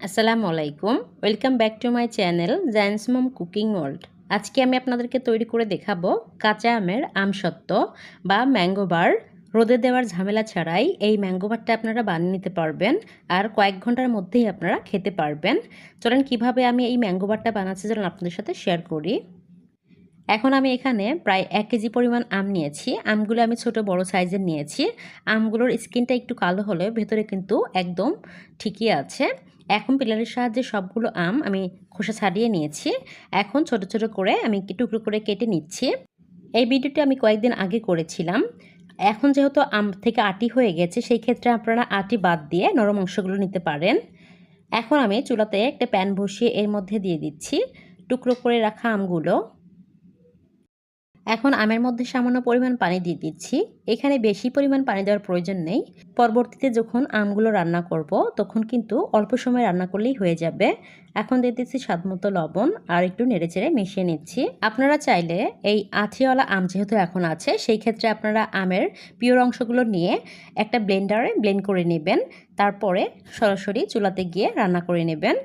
আসসালামু আলাইকুম। Welcome back to my channel Giants Mom Cooking World. আজকে আমি আপনাদেরকে তৈরি করে দেখাবো কাঁচা আমের আমসত্ত্ব বা ম্যাঙ্গো বার। রোদে দেওয়ার ঝামেলা ছাড়াই এই ম্যাঙ্গো বারটা আপনারা বানিয়ে নিতে পারবেন আর কয়েক ঘন্টার মধ্যেই আপনারা খেতে পারবেন। চলেন কিভাবে আমি এই ম্যাঙ্গো বারটা বানাচ্ছি চলুন আপনাদের সাথে শেয়ার করি। এখন আমি এখানে প্রায় 1 কেজি পরিমাণ আম নিয়েছি। আমগুলো আমি ছোট বড় সাইজের নিয়েছি। আমগুলোর স্কিনটা একটু কালো হলেও ভেতরে কিন্তু একদম ঠিকই আছে। এখন পিলারের সাহায্যে সবগুলো আম আমি খোসা ছাড়িয়ে নিয়েছি। এখন ছোট ছোট করে আমি টুকরো করে কেটে নিচ্ছি। এই ভিডিওটি আমি কয়েকদিন আগে করেছিলাম। এখন যেহেতু আম থেকে আটি হয়ে গেছে সেই ক্ষেত্রে আপনারা আটি বাদ দিয়ে নরম অংশগুলো নিতে পারেন। এখন আমি চুলাতে একটা প্যান বসিয়ে এর মধ্যে দিয়ে দিচ্ছি টুকরো করে রাখা আমগুলো। এখন আমের মধ্যে সামান্য পরিমাণ পানি দিয়ে দিচ্ছি। এখানে বেশি পরিমাণ পানি দেওয়ার প্রয়োজন নেই। পরবর্তীতে যখন আমগুলো রান্না করব তখন কিন্তু অল্প সময় রান্না করলেই হয়ে যাবে। এখন দিয়ে দিচ্ছি স্বাদমতো লবণ আর একটু নেড়েচেড়ে মিশিয়ে নিচ্ছি। আপনারা চাইলে এই আঠিওয়ালা আম যেহেতু এখন আছে সেই ক্ষেত্রে আপনারা আমের পিওর অংশগুলো নিয়ে একটা ব্লেন্ডারে ব্লেন্ড করে নেবেন। তারপরে সরাসরি চুলাতে গিয়ে রান্না করে নেবেন।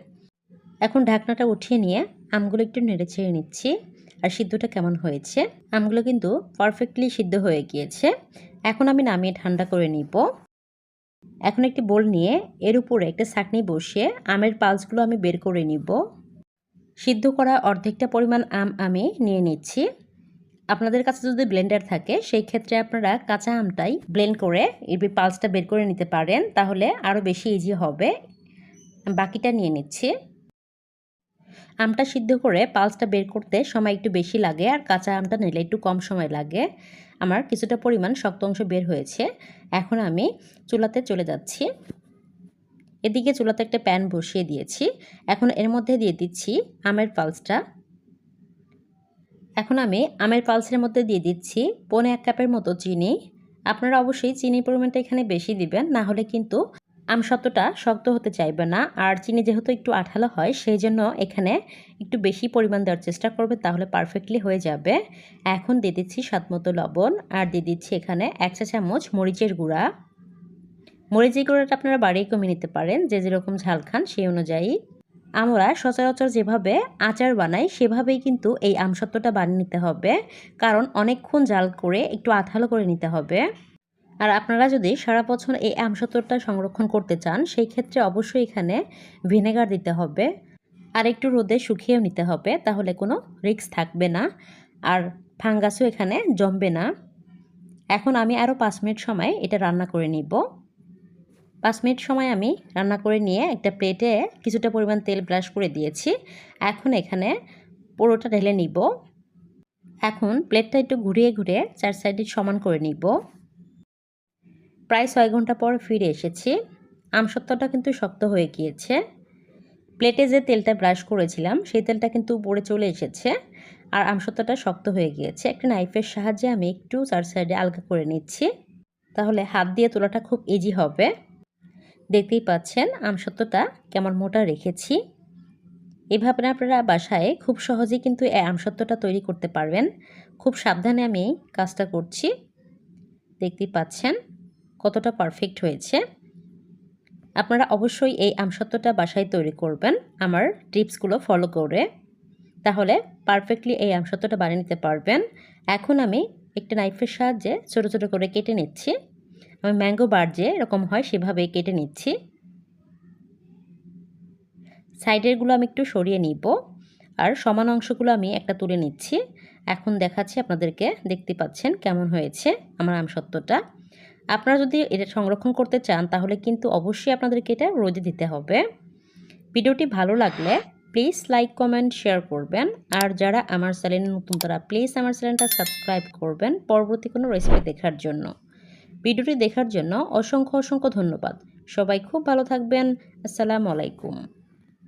এখন ঢাকনাটা উঠিয়ে নিয়ে আমগুলো একটু নেড়েচেড়ে নিচ্ছি। আর সিদ্ধটা কেমন হয়েছে, আমগুলো কিন্তু পারফেক্টলি সিদ্ধ হয়ে গিয়েছে। এখন আমি নামিয়ে ঠান্ডা করে নিব। এখন একটি বোল নিয়ে এর উপরে একটা ছাঁকনি বসিয়ে আমের পালসগুলো আমি বের করে নিব। সিদ্ধ করা অর্ধেকটা পরিমাণ আম আমি নিয়ে নিচ্ছি। আপনাদের কাছে যদি ব্লেন্ডার থাকে সেই ক্ষেত্রে আপনারা কাঁচা আমটাই ব্লেন্ড করে এর পালসটা বের করে নিতে পারেন, তাহলে আরও বেশি ইজি হবে। বাকিটা নিয়ে নিচ্ছি। আমটা সিদ্ধ করে পালসটা বের করতে সময় একটু বেশি লাগে আর কাঁচা আমটা নিলে একটু কম সময় লাগে। আমার কিছুটা পরিমাণ শক্ত অংশ বের হয়েছে। এখন আমি চুলাতে চলে যাচ্ছি। এদিকে চুলাতে একটা প্যান বসিয়ে দিয়েছি। এখন এর মধ্যে দিয়ে দিচ্ছি আমের পালসটা। এখন আমি আমের পালসের মধ্যে দিয়ে দিচ্ছি 1.5 কাপের মতো চিনি। আপনারা অবশ্যই চিনির পরিমাণটা এখানে বেশি দিবেন, না হলে কিন্তু আমসত্ত্বটা শক্ত হতে চাইবে না। আর চিনি যেহেতু একটু আঠালো হয় সেই জন্য এখানে একটু বেশি পরিমাণ দেওয়ার চেষ্টা করবে, তাহলে পারফেক্টলি হয়ে যাবে। এখন দিয়ে দিচ্ছি স্বাদমতো লবণ আর দিয়ে দিচ্ছি এখানে 1 চা চামচ মরিচের গুঁড়া। মরিচের গুঁড়াটা আপনারা বাড়িয়ে কমিয়ে নিতে পারেন, যে যেরকম ঝাল খান সেই অনুযায়ী। আমরা সচরাচর যেভাবে আচার বানাই সেভাবেই কিন্তু এই আমসত্ত্বটা বানিয়ে নিতে হবে, কারণ অনেকক্ষণ জাল করে একটু আঠালো করে নিতে হবে। আর আপনারা যদি সারা বছর এই আমসত্ত্বটা সংরক্ষণ করতে চান সেই ক্ষেত্রে অবশ্যই এখানে ভিনেগার দিতে হবে আর একটু রোদে শুকিয়েও নিতে হবে, তাহলে কোনো রিস্ক থাকবে না আর ফাঙ্গাসও এখানে জমবে না। এখন আমি আরও 5 মিনিট সময় এটা রান্না করে নিব। 5 মিনিট সময় আমি রান্না করে নিয়ে একটা প্লেটে কিছুটা পরিমাণ তেল ব্রাশ করে দিয়েছি। এখন এখানে পুরোটা ঢেলে নিব। এখন প্লেটটা একটু ঘুরিয়ে ঘুরিয়ে 4 সাইডে সমান করে নিব। প্রায় 6 ঘন্টা পর ফিরে এসেছি। আমসত্ত্বটা কিন্তু শক্ত হয়ে গিয়েছে। প্লেটে যে তেলটা ব্রাশ করেছিলাম সেই তেলটা কিন্তু উপরে চলে এসেছে আর আমসত্ত্বটা শক্ত হয়ে গিয়েছে। একটা নাইফের সাহায্যে আমি একটু 4 সাইডে আলগা করে নিচ্ছি, তাহলে হাত দিয়ে তোলাটা খুব ইজি হবে। দেখতেই পাচ্ছেন আমসত্ত্বটা কেমন মোটা রেখেছি। এভাবে আপনারা বাসায় খুব সহজেই কিন্তু এই আমসত্ত্বটা তৈরি করতে পারবেন। খুব সাবধানে আমি কাজটা করছি। দেখতেই পাচ্ছেন কতটা পারফেক্ট হয়েছে। আপনারা অবশ্যই এই আমসত্ত্বটা বাসায় তৈরি করবেন আমার টিপসগুলো ফলো করে, তাহলে পারফেক্টলি এই আমসত্ত্বটা বানিয়ে নিতে পারবেন। এখন আমি একটা নাইফের সাহায্যে ছোটো ছোটো করে কেটে নিচ্ছি। আমি ম্যাঙ্গো বার যে এরকম হয় সেভাবেই কেটে নিচ্ছি। সাইডেরগুলো আমি একটু সরিয়ে নিব আর সমান অংশগুলো আমি একটা তুলে নিচ্ছি। এখন দেখাচ্ছি আপনাদেরকে, দেখতে পাচ্ছেন কেমন হয়েছে আমার আমসত্ত্বটা। আপনারা যদি এটা সংরক্ষণ করতে চান তাহলে কিন্তু অবশ্যই আপনাদেরকে এটা রোদে দিতে হবে। ভিডিওটি ভালো লাগলে প্লিজ লাইক কমেন্ট শেয়ার করবেন আর যারা আমার চ্যানেলে নতুন তারা প্লিজ আমার চ্যানেলটা সাবস্ক্রাইব করবেন পরবর্তী কোনো রেসিপি দেখার জন্য। ভিডিওটি দেখার জন্য অসংখ্য অসংখ্য ধন্যবাদ। সবাই খুব ভালো থাকবেন। আসসালামু আলাইকুম।